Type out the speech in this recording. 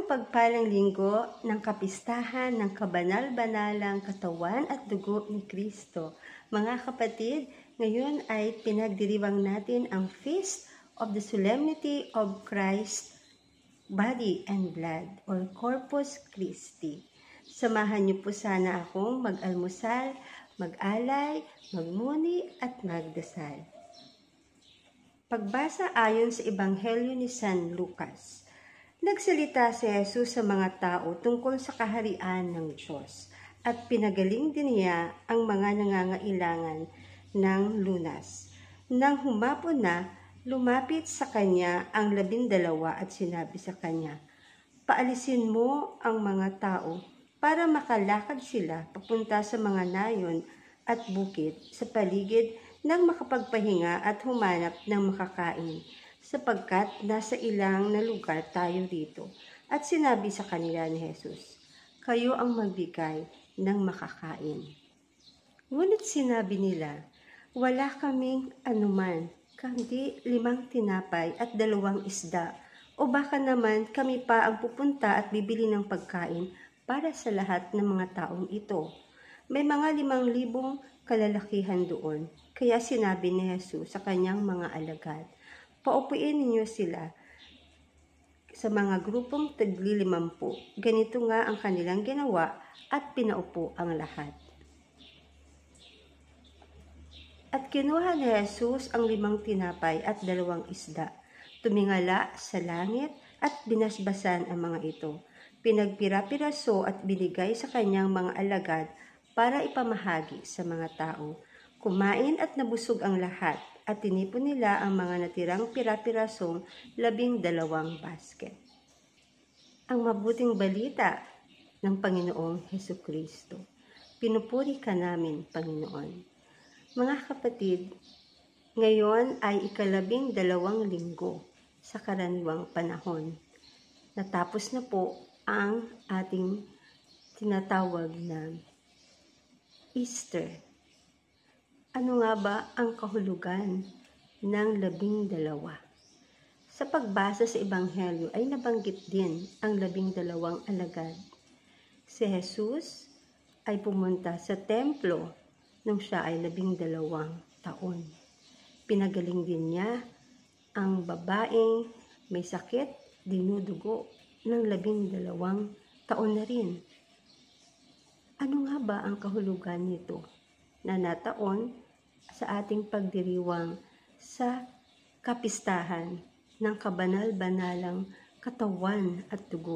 Mapagpalang linggo ng kapistahan ng kabanal-banalang katawan at dugo ni Kristo. Mga kapatid, ngayon ay pinagdiriwang natin ang Feast of the Solemnity of Christ's Body and Blood or Corpus Christi. Samahan niyo po sana akong mag-almusal, mag-alay, magmuni at magdasal. Pagbasa ayon sa Ebanghelyo ni San Lucas. Nagsalita si Jesus sa mga tao tungkol sa kaharian ng Diyos at pinagaling din niya ang mga nangangailangan ng lunas. Nang humapon na, lumapit sa kanya ang 12 at sinabi sa kanya, "Paalisin mo ang mga tao para makalakad sila papunta sa mga nayon at bukid sa paligid nang makapagpahinga at humanap ng makakain, sapagkat nasa ilang na lugar tayo rito." At sinabi sa kanila ni Jesus, "Kayo ang magbigay ng makakain." Ngunit sinabi nila, "Wala kaming anuman, kundi 5 tinapay at 2 isda, o baka naman kami pa ang pupunta at bibili ng pagkain para sa lahat ng mga taong ito." May mga 5,000 kalalakihan doon. Kaya sinabi ni Jesus sa kanyang mga alagad, "Paupuin ninyo sila sa mga grupong tig-50. Ganito nga ang kanilang ginawa at pinaupo ang lahat. At kinuha ni Jesus ang 5 tinapay at 2 isda. Tumingala sa langit at binasbasan ang mga ito. Pinagpira-piraso at binigay sa kanyang mga alagad para ipamahagi sa mga tao. Kumain at nabusog ang lahat at tinipon nila ang mga natirang pira-pirasong 12 basket. Ang mabuting balita ng Panginoong Hesukristo. Pinupuri ka namin, Panginoon. Mga kapatid, ngayon ay ika-12 linggo sa karaniwang panahon. Natapos na po ang ating tinatawag na Easter. Ano nga ba ang kahulugan ng 12? Sa pagbasa sa Ebanghelyo ay nabanggit din ang 12 alagad. Si Jesus ay pumunta sa templo nung siya ay 12 taon. Pinagaling din niya ang babaeng may sakit, dinudugo ng 12 taon na rin. Ano nga ba ang kahulugan nito na nataon sa ating pagdiriwang sa kapistahan ng kabanal-banalang katawan at dugo